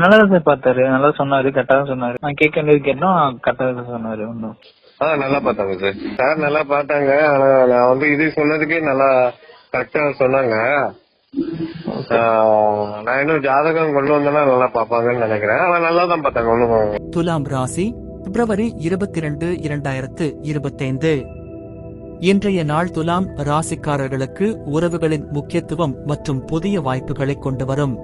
நல்லதா சார் பார்த்தாரு, நல்லா சொன்னாரு, கரெக்டா தான் சொன்னாரு. நான் கேட்க வேண்டியது கேட்டோம், கரெக்டா தான் சொன்னாரு. ஒன்றும் நல்லா பார்த்தாங்க சார். சார் நல்லா பார்த்தாங்க. ஆனா நான் வந்து இது சொன்னதுக்கே நல்லா கரெக்டா சொன்னாங்க. நான் இன்னும் ஜாதகம் கொண்டு வந்தேன்னா நல்லா பாப்பாங்கன்னு நினைக்கிறேன். ஆனா நல்லா தான் பார்த்தாங்க. ஒண்ணும். துலாம் ராசி பிப்ரவரி 22, 2025. இன்றைய நாள் துலாம் ராசிக்காரர்களுக்கு உறவுகளின் முக்கியத்துவம் மற்றும் புதிய வாய்ப்புகளை கொண்டு வரும்.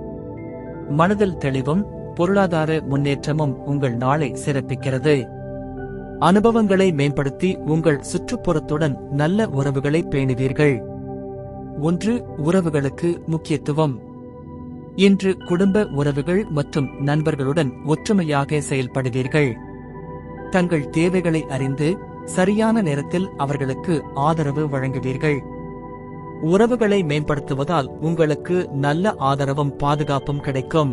மனதில் தெளிவும் பொருளாதார முன்னேற்றமும் உங்கள் நாளை சிறப்பிக்கிறது. அனுபவங்களை மேம்படுத்தி உங்கள் சுற்றுப்புறத்துடன் நல்ல உறவுகளை பேணுவீர்கள். 1. உறவுகளுக்கு முக்கியத்துவம். இன்று குடும்ப உறவுகள் மற்றும் நண்பர்களுடன் ஒற்றுமையாக செயல்படுவீர்கள். தங்கள் தேவைகளை அறிந்து சரியான நேரத்தில் அவர்களுக்கு ஆதரவு வழங்குவீர்கள். உறவுகளை மேம்படுத்துவதால் உங்களுக்கு நல்ல ஆதரவும் பாதுகாப்பும் கிடைக்கும்.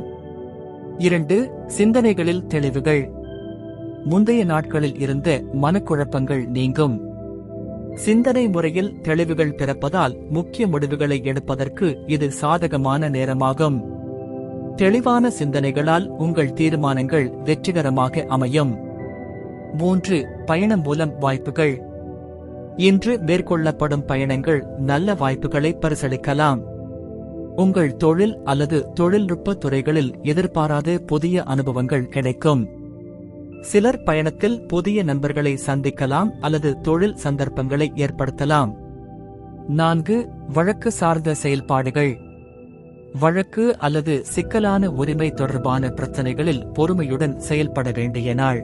2. சிந்தனைகளில் தெளிவுகள். முந்தைய நாட்களில் இருந்த மனக்குழப்பங்கள் நீங்கும். சிந்தனை முறையில் தெளிவுகள் பிறப்பதால் முக்கிய முடிவுகளை எடுப்பதற்கு இது சாதகமான நேரமாகும். தெளிவான சிந்தனைகளால் உங்கள் தீர்மானங்கள் வெற்றிகரமாக அமையும். 3. பயணம் மூலம் வாய்ப்புகள். இன்று மேற்கொள்ளப்படும் பயணங்கள் நல்ல வாய்ப்புகளை பரிசளிக்கலாம். உங்கள் தொழில் அல்லது தொழில்நுட்ப துறைகளில் எதிர்பாராத புதிய அனுபவங்கள் கிடைக்கும். சிலர் பயணத்தில் புதிய நண்பர்களை சந்திக்கலாம் அல்லது தொழில் சந்தர்ப்பங்களை ஏற்படுத்தலாம். 4. வழக்கு சார்ந்த செயல்பாடுகள். வழக்கு அல்லது சிக்கலான உரிமை தொடர்பான பிரச்சனைகளில் பொறுமையுடன் செயல்பட வேண்டிய நாள்.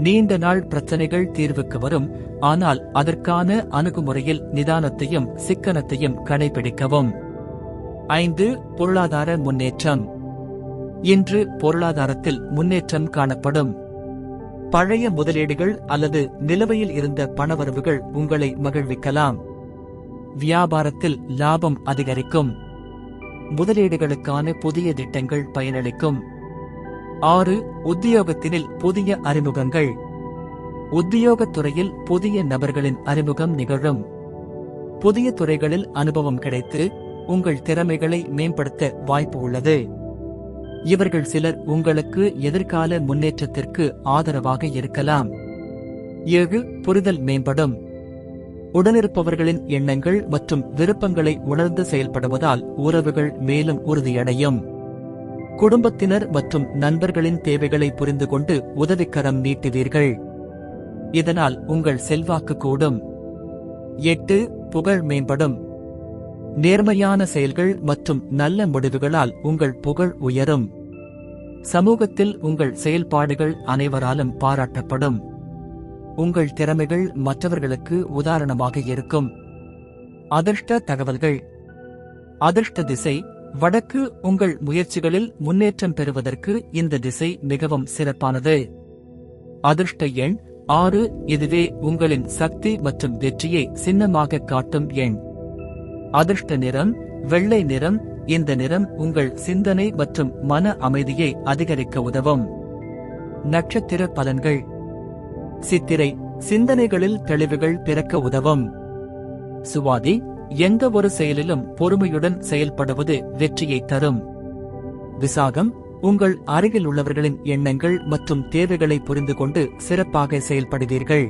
நீண்ட நாள் பிரச்சனைகள் தீர்வுக்கு வரும், ஆனால் அதற்கான அணுகுமுறையில் நிதானத்தையும் சிக்கனத்தையும் கடைபிடிக்கவும். 5. பொருளாதார முன்னேற்றம். இன்று பொருளாதாரத்தில் முன்னேற்றம் காணப்படும். பழைய முதலீடுகள் அல்லது நிலுவையில் இருந்த பணவரவுகள் உங்களை மகிழ்விக்கலாம். வியாபாரத்தில் லாபம் அதிகரிக்கும். முதலீடுகளுக்கான புதிய திட்டங்கள் பயனளிக்கும். 6. உத்தியோகத்தினில் புதிய அறிமுகங்கள். உத்தியோகத் துறையில் புதிய நபர்களின் அறிமுகம் நிகழும். புதிய துறைகளில் அனுபவம் கிடைத்து உங்கள் திறமைகளை மேம்படுத்த வாய்ப்பு உள்ளது. இவர்கள் சிலர் உங்களுக்கு எதிர்கால முன்னேற்றத்திற்கு ஆதரவாக இருக்கலாம். 7. புரிதல் மேம்படும். உடனிருப்பவர்களின் எண்ணங்கள் மற்றும் விருப்பங்களை உணர்ந்து செயல்படுவதால் உறவுகள் மேலும் உறுதியடையும். குடும்பத்தினர் மற்றும் நண்பர்களின் தேவைகளை புரிந்து கொண்டு உதவிக்கரம் நீட்டுவீர்கள். இதனால் உங்கள் செல்வாக்கு கூடும். 8. புகழ் மேம்படும். நேர்மையான செயல்கள் மற்றும் நல்ல முடிவுகளால் உங்கள் புகழ் உயரும். சமூகத்தில் உங்கள் செயல்பாடுகள் அனைவராலும் பாராட்டப்படும். உங்கள் திறமைகள் மற்றவர்களுக்கு உதாரணமாக இருக்கும். அதிர்ஷ்ட தகவல்கள். அதிர்ஷ்ட திசை வடக்கு. உங்கள் முயற்சிகளில் முன்னேற்றம் பெறுவதற்கு இந்த திசை மிகவும் சிறப்பானது. அதிர்ஷ்ட எண் 6. இதுவே உங்களின் சக்தி மற்றும் வெற்றியை சின்னமாக காட்டும் எண். அதிர்ஷ்ட நிறம் வெள்ளை நிறம். இந்த நிறம் உங்கள் சிந்தனை மற்றும் மன அமைதியை அதிகரிக்க உதவும். நட்சத்திர பலன்கள். சித்திரை சிந்தனைகளில் தெளிவுகள் பிறக்க உதவும். சுவாதி எந்த ஒரு செயலிலும் பொறுமையுடன் செயல்படுவது வெற்றியை தரும். விசாகம் உங்கள் அருகில் உள்ளவர்களின் எண்ணங்கள் மற்றும் தேவைகளை புரிந்து கொண்டு சிறப்பாக செயல்படுவீர்கள்.